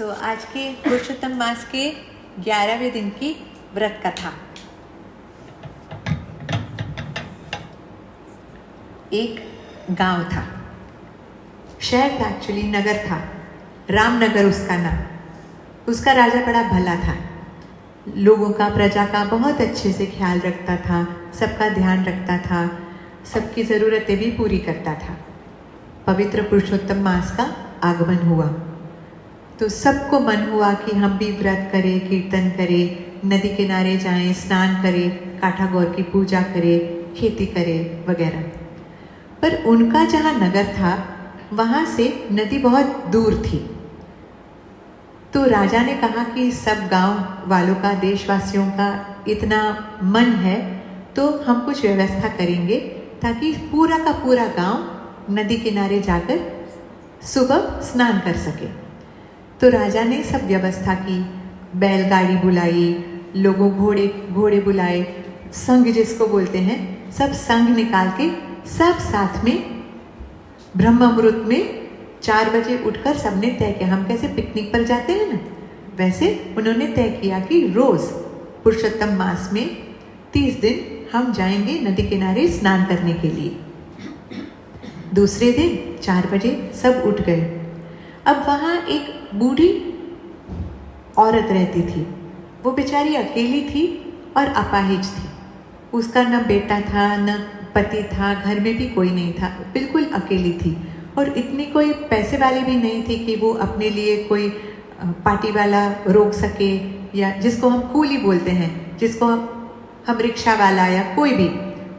आज के पुरुषोत्तम मास के 11वें दिन की व्रत कथा। एक गांव था, शहर था, एक्चुअली नगर था, रामनगर उसका नाम। उसका राजा बड़ा भला था, लोगों का, प्रजा का बहुत अच्छे से ख्याल रखता था, सबका ध्यान रखता था, सबकी ज़रूरतें भी पूरी करता था। पवित्र पुरुषोत्तम मास का आगमन हुआ तो सबको मन हुआ कि हम भी व्रत करें, कीर्तन करें, नदी किनारे जाएं, स्नान करें, काठा गौर की पूजा करें, खेती करें वगैरह। पर उनका जहाँ नगर था वहाँ से नदी बहुत दूर थी। तो राजा ने कहा कि सब गांव वालों का, देशवासियों का इतना मन है तो हम कुछ व्यवस्था करेंगे ताकि पूरा का पूरा गांव नदी किनारे जाकर सुबह स्नान कर सके। तो राजा ने सब व्यवस्था की, बैलगाड़ी बुलाई, लोगों घोड़े बुलाए, संघ जिसको बोलते हैं, सब संघ निकाल के सब साथ में ब्रह्म मुहूर्त में 4 बजे उठकर सबने तय किया। हम कैसे पिकनिक पर जाते हैं ना, वैसे उन्होंने तय किया कि रोज पुरुषोत्तम मास में 30 दिन हम जाएंगे नदी किनारे स्नान करने के लिए। दूसरे दिन 4 बजे सब उठ गए। अब वहाँ एक बूढ़ी औरत रहती थी, वो बेचारी अकेली थी और अपाहिज थी। उसका न बेटा था, न पति था, घर में भी कोई नहीं था, बिल्कुल अकेली थी। और इतनी कोई पैसे वाली भी नहीं थी कि वो अपने लिए कोई पार्टी वाला रोक सके, या जिसको हम कूली बोलते हैं, जिसको हम रिक्शा वाला या कोई भी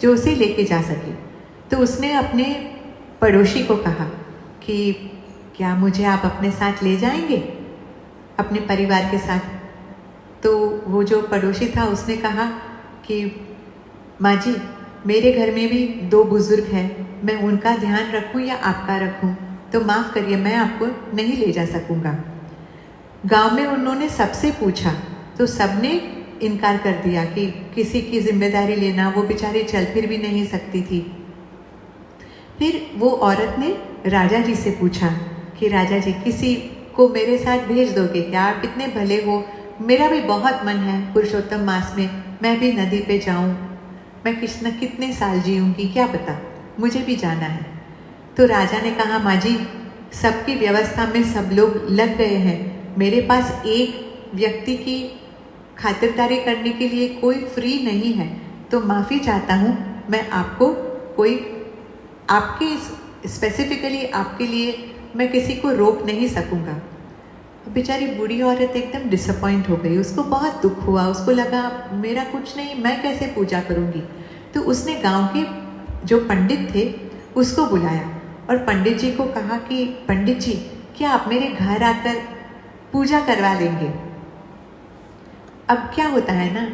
जो उसे लेके जा सके। तो उसने अपने पड़ोसी को कहा कि क्या मुझे आप अपने साथ ले जाएंगे, अपने परिवार के साथ। तो वो जो पड़ोसी था उसने कहा कि माँ जी, मेरे घर में भी 2 बुजुर्ग हैं, मैं उनका ध्यान रखूं या आपका रखूं, तो माफ़ करिए, मैं आपको नहीं ले जा सकूंगा। गांव में उन्होंने सबसे पूछा तो सबने इनकार कर दिया कि किसी की जिम्मेदारी लेना, वो बेचारी चल फिर भी नहीं सकती थी। फिर वो औरत ने राजा जी से पूछा कि राजा जी, किसी को मेरे साथ भेज दोगे क्या? आप इतने भले हो, मेरा भी बहुत मन है पुरुषोत्तम मास में मैं भी नदी पे जाऊं, मैं कितने साल जीऊंगी, क्या पता, मुझे भी जाना है। तो राजा ने कहा, माँ जी, सबकी व्यवस्था में सब लोग लग गए हैं, मेरे पास एक व्यक्ति की खातिरदारी करने के लिए कोई फ्री नहीं है, तो माफ़ी चाहता हूँ, मैं आपको कोई आपके स्पेसिफिकली आपके लिए मैं किसी को रोक नहीं सकूँगा। बेचारी बूढ़ी औरत एकदम डिसअपॉइंट हो गई, उसको बहुत दुख हुआ, उसको लगा मेरा कुछ नहीं, मैं कैसे पूजा करूँगी। तो उसने गांव के जो पंडित थे उसको बुलाया और पंडित जी को कहा कि पंडित जी, क्या आप मेरे घर आकर पूजा करवा लेंगे? अब क्या होता है ना,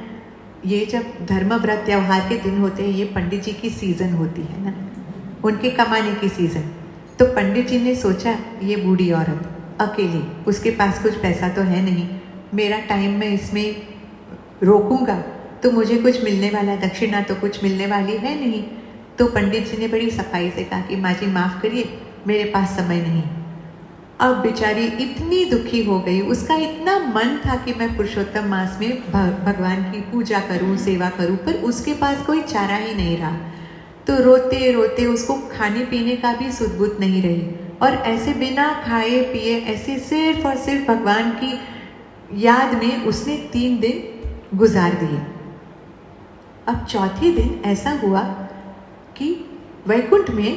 ये जब धर्म व्रत त्यौहार के दिन होते हैं, ये पंडित जी की सीज़न होती है ना, उनके कमाने की सीज़न। तो पंडित जी ने सोचा, ये बूढ़ी औरत अकेली, उसके पास कुछ पैसा तो है नहीं, मेरा टाइम मैं इसमें रोकूंगा तो मुझे कुछ मिलने वाला, दक्षिणा तो कुछ मिलने वाली है नहीं। तो पंडित जी ने बड़ी सफाई से कहा कि माँ जी माफ़ करिए, मेरे पास समय नहीं। अब बेचारी इतनी दुखी हो गई, उसका इतना मन था कि मैं पुरुषोत्तम मास में भगवान की पूजा करूं, सेवा करूं, पर उसके पास कोई चारा ही नहीं रहा। तो रोते रोते उसको खाने पीने का भी सुध-बुध नहीं रही, और ऐसे बिना खाए पिए ऐसे सिर्फ और सिर्फ भगवान की याद में उसने 3 दिन गुजार दिए। अब चौथे दिन ऐसा हुआ कि वैकुंठ में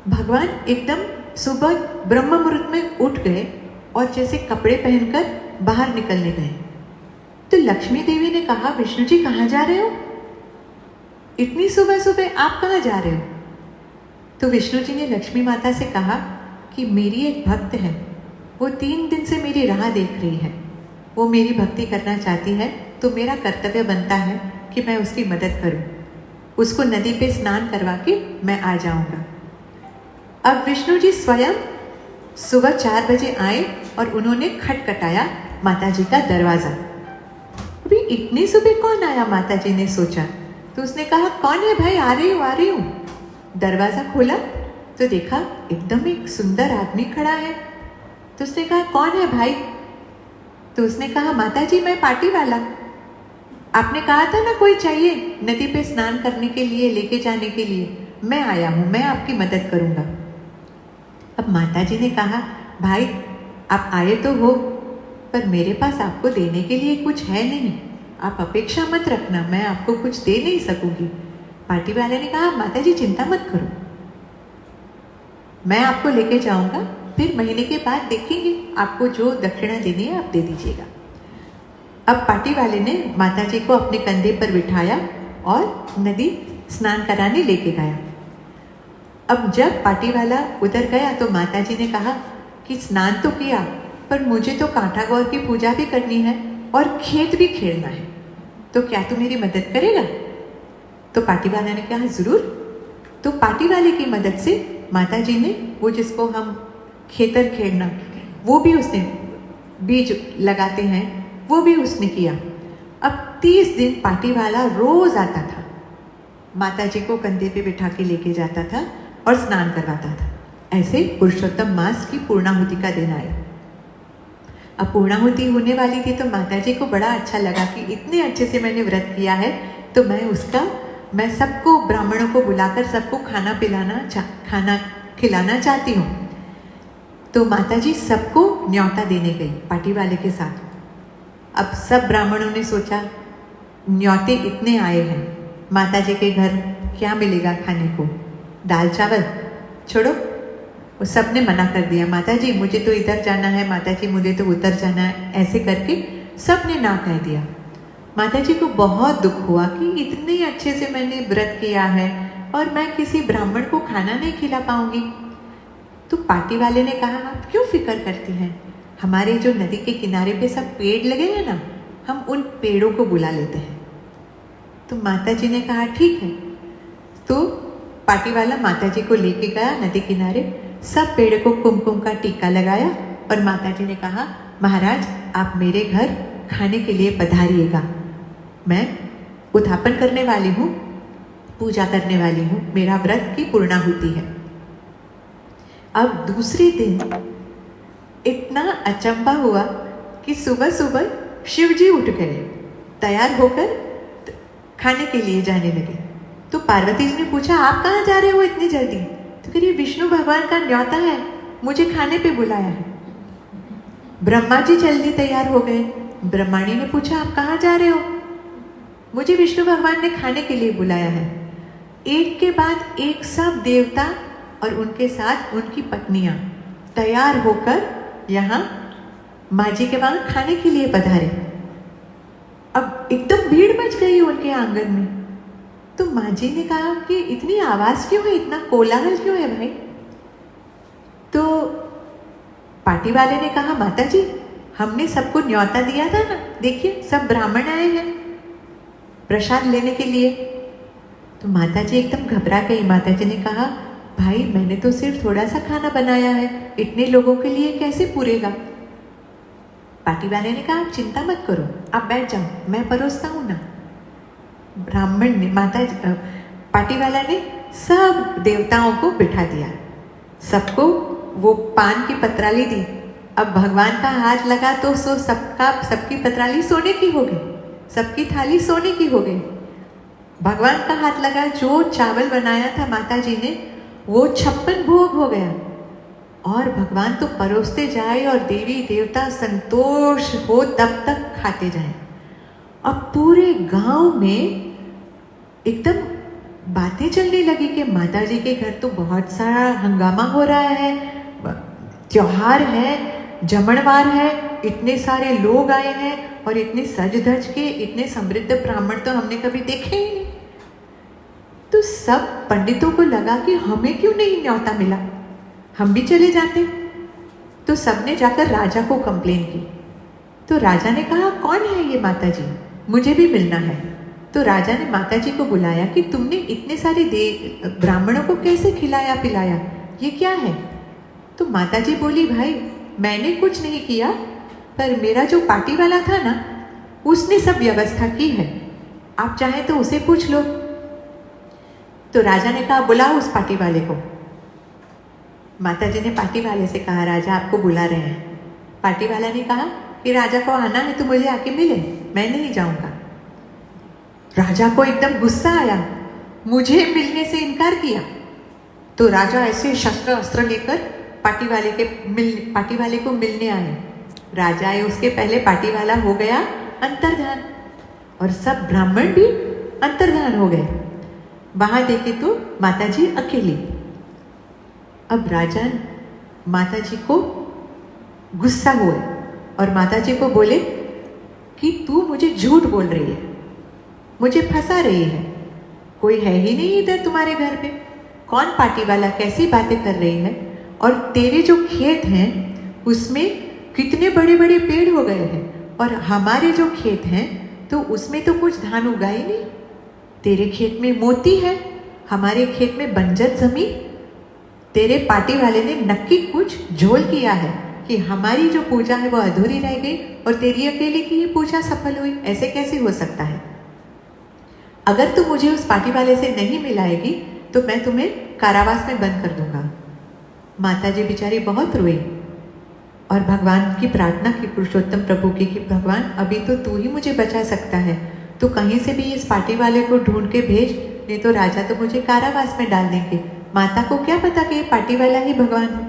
भगवान एकदम सुबह ब्रह्म मुहूर्त में उठ गए और जैसे कपड़े पहनकर बाहर निकलने गए। तो लक्ष्मी देवी ने कहा, विष्णु जी कहाँ जा रहे हो? इतनी सुबह सुबह आप कहाँ जा रहे हो? तो विष्णु जी ने लक्ष्मी माता से कहा कि मेरी एक भक्त है, वो 3 दिन से मेरी राह देख रही है, वो मेरी भक्ति करना चाहती है, तो मेरा कर्तव्य बनता है कि मैं उसकी मदद करूं, उसको नदी पे स्नान करवा के मैं आ जाऊंगा। अब विष्णु जी स्वयं सुबह 4 बजे आए और उन्होंने खटखटाया माता जी का दरवाज़ा। अभी इतनी सुबह कौन आया, माता जी ने सोचा। तो उसने कहा, कौन है भाई, आ रही हूँ। दरवाज़ा खोला तो देखा एकदम एक सुंदर आदमी खड़ा है। तो उसने कहा कौन है भाई? तो उसने कहा माता जी मैं पार्टी वाला, आपने कहा था ना कोई चाहिए नदी पे स्नान करने के लिए, लेके जाने के लिए, मैं आया हूँ, मैं आपकी मदद करूँगा। अब माता जी ने कहा भाई आप आए तो हो, पर मेरे पास आपको देने के लिए कुछ है नहीं, आप अपेक्षा मत रखना, मैं आपको कुछ दे नहीं सकूंगी। पार्टी वाले ने कहा माता जी चिंता मत करो, मैं आपको लेके जाऊंगा, फिर महीने के बाद देखेंगे, आपको जो दक्षिणा देनी है आप दे दीजिएगा। अब पार्टी वाले ने माता जी को अपने कंधे पर बिठाया और नदी स्नान कराने लेके गया। अब जब पार्टी वाला उधर गया तो माता जी ने कहा कि स्नान तो किया, पर मुझे तो कांटा गौर की पूजा भी करनी है और खेत भी खेड़ना है, तो क्या तू मेरी मदद करेगा? तो पार्टी वाला ने कहा जरूर। तो पार्टी वाले की मदद से माता जी ने वो जिसको हम खेतर खेड़ना, वो भी उसने, बीज लगाते हैं, वो भी उसने किया। अब 30 दिन पार्टी वाला रोज आता था, माता जी को कंधे पे बिठा के लेके जाता था और स्नान करवाता था। ऐसे पुरुषोत्तम मास की पूर्णाहुति का दिन आया। अब पूर्णाहुति होने वाली थी तो माता जी को बड़ा अच्छा लगा कि इतने अच्छे से मैंने व्रत किया है, तो मैं सबको, ब्राह्मणों को बुलाकर सबको खाना खिलाना चाहती हूँ। तो माता जी सबको न्योता देने गई पार्टी वाले के साथ। अब सब ब्राह्मणों ने सोचा न्योते इतने आए हैं, माता जी के घर क्या मिलेगा खाने को, दाल चावल, छोड़ो। वो सब ने मना कर दिया, माता जी मुझे तो इधर जाना है, माता जी मुझे तो उधर जाना है, ऐसे करके सब ने ना कह दिया। माता जी को बहुत दुख हुआ कि इतने अच्छे से मैंने व्रत किया है और मैं किसी ब्राह्मण को खाना नहीं खिला पाऊंगी। तो पार्टी वाले ने कहा आप क्यों फिक्र करती हैं, हमारे जो नदी के किनारे पे सब पेड़ लगे हैं ना, हम उन पेड़ों को बुला लेते हैं। तो माता जी ने कहा ठीक है। तो पार्टी वाला माता जी को लेके गया नदी किनारे, सब पेड़ को कुमकुम का टीका लगाया और माता जी ने कहा महाराज आप मेरे घर खाने के लिए पधारिएगा, मैं उत्थापन करने वाली हूँ, पूजा करने वाली हूँ, मेरा व्रत की पूर्णाहुति है। अब दूसरे दिन इतना अचंभा हुआ कि सुबह सुबह शिव जी उठ गए, तैयार होकर खाने के लिए जाने लगे। तो पार्वती जी ने पूछा आप कहाँ जा रहे हो इतनी जल्दी? तो कह रही विष्णु भगवान का न्योता है, मुझे खाने पे बुलाया है। ब्रह्मा जी जल्दी तैयार हो गए। ब्रह्माणी ने पूछा आप कहाँ जा रहे हो? मुझे विष्णु भगवान ने खाने के लिए बुलाया है। एक के बाद एक सब देवता और उनके साथ उनकी पत्नियां तैयार होकर यहाँ माँ जी के वहां खाने के लिए पधारे। अब एकदम भीड़ मच गई उनके आंगन में। तो माँ जी ने कहा कि इतनी आवाज क्यों है, इतना कोलाहल क्यों है भाई? तो पार्टी वाले ने कहा माता जी हमने सबको न्योता दिया था ना, देखिए सब ब्राह्मण आए हैं प्रसाद लेने के लिए। तो माता जी एकदम घबरा गई। माता जी ने कहा भाई मैंने तो सिर्फ थोड़ा सा खाना बनाया है, इतने लोगों के लिए कैसे पूरेगा? पार्टी वाले ने कहा आप चिंता मत करो, आप बैठ जाओ, मैं परोसता हूँ ना। ब्राह्मण ने पार्टी वाला ने सब देवताओं को बिठा दिया, सबको वो पान की पत्राली दी। अब भगवान का हाथ लगा तो सबकी पत्राली सोने की हो गई, सबकी थाली सोने की हो गई। भगवान का हाथ लगा, जो चावल बनाया था माता जी ने वो 56 भोग हो गया। और भगवान तो परोसते जाए और देवी देवता संतोष हो तब तक खाते जाए। अब पूरे गांव में एकदम बातें चलने लगी कि माता जी के घर तो बहुत सारा हंगामा हो रहा है, त्योहार है, जमणवार है, इतने सारे लोग आए हैं और इतने सज धज के इतने समृद्ध ब्राह्मण तो हमने कभी देखे ही नहीं। तो सब पंडितों को लगा कि हमें क्यों नहीं न्योता मिला, हम भी चले जाते। तो सबने जाकर राजा को कंप्लेन की। तो राजा ने कहा कौन है ये माता जी, मुझे भी मिलना है। तो राजा ने माता जी को बुलाया कि तुमने इतने सारे ब्राह्मणों को कैसे खिलाया पिलाया, ये क्या है? तो माता जी बोली भाई मैंने कुछ नहीं किया, पर मेरा जो पार्टी वाला था ना उसने सब व्यवस्था की है, आप चाहे तो उसे पूछ लो। तो राजा ने कहा बुलाओ उस पार्टी वाले को। माता जी ने पार्टी वाले से कहा राजा आपको बुला रहे हैं। पार्टी वाला ने कहा कि राजा को आना है तो मुझे आके मिले, मैं नहीं जाऊंगा। राजा को एकदम गुस्सा आया, मुझे मिलने से इनकार किया। तो राजा ऐसे शस्त्र अस्त्र लेकर पार्टी वाले को मिलने आए। राजा आए, उसके पहले पार्टी वाला हो गया अंतर्धान और सब ब्राह्मण भी अंतर्धान हो गए। वहां देखे तो माताजी अकेली। अब राजा माताजी को गुस्सा हुए और माताजी को बोले कि तू मुझे झूठ बोल रही है, मुझे फंसा रही है, कोई है ही नहीं इधर तुम्हारे घर पे, कौन पार्टी वाला, कैसी बातें कर रही है, और तेरे जो खेत हैं उसमें कितने बड़े बड़े पेड़ हो गए हैं और हमारे जो खेत हैं तो उसमें तो कुछ धान उगा ही नहीं। तेरे खेत में मोती है, हमारे खेत में बंजर जमीन। तेरे पार्टी वाले ने नक्की कुछ झोल किया है कि हमारी जो पूजा है वो अधूरी रह गई और तेरी अकेले की ही पूजा सफल हुई। ऐसे कैसे हो सकता है? अगर तू मुझे उस पार्टी वाले से नहीं मिलाएगी तो मैं तुम्हें कारावास में बंद कर दूंगा। माताजी बेचारी बहुत रोई और भगवान की प्रार्थना की, पुरुषोत्तम प्रभु की, कि भगवान अभी तो तू ही मुझे बचा सकता है, तो कहीं से भी इस पार्टी वाले को ढूंढ के भेज, नहीं तो राजा तो मुझे कारावास में डाल देंगे। माता को क्या पता कि ये पार्टी वाला ही भगवान है।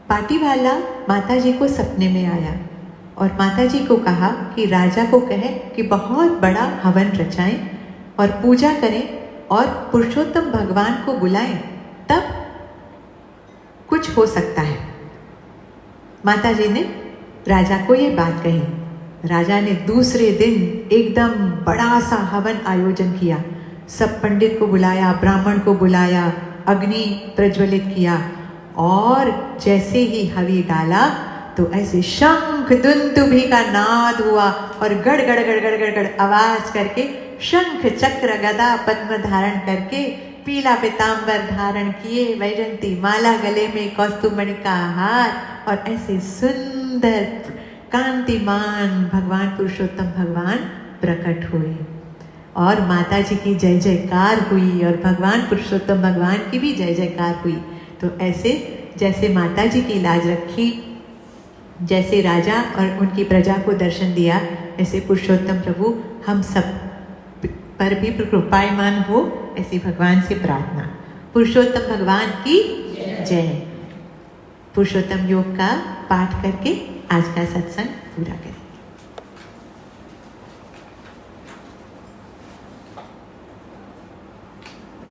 पार्टी वाला माता जी को सपने में आया और माता जी को कहा कि राजा को कहे कि बहुत बड़ा हवन रचाएं और पूजा करें और पुरुषोत्तम भगवान को बुलाएं, तब कुछ हो सकता है। माता जी ने राजा को ये बात कही। राजा ने दूसरे दिन एकदम बड़ा सा हवन आयोजन किया। सब पंडित को बुलाया, ब्राह्मण को बुलाया, अग्नि प्रज्वलित किया और जैसे ही हवि डाला तो ऐसे शंख दुंदुभी का नाद हुआ और गड़ गड़ गड़ गड़ गड़ गड़ आवाज करके शंख चक्र गदा पद्म धारण करके, पीला पीतांबर धारण किए, वैजंती माला गले में, कौस्तुभमणि का हार और ऐसे सुंदर कांतिमान भगवान पुरुषोत्तम भगवान प्रकट हुए और माता जी की जय जयकार हुई और भगवान पुरुषोत्तम भगवान की भी जय जयकार हुई। तो ऐसे जैसे माता जी की लाज रखी, जैसे राजा और उनकी प्रजा को दर्शन दिया, ऐसे पुरुषोत्तम प्रभु हम सब पर भी कृपायमान हो, ऐसी भगवान से प्रार्थना। पुरुषोत्तम भगवान की जय। पुरुषोत्तम योग का पाठ करके आज का सत्संग पूरा करें।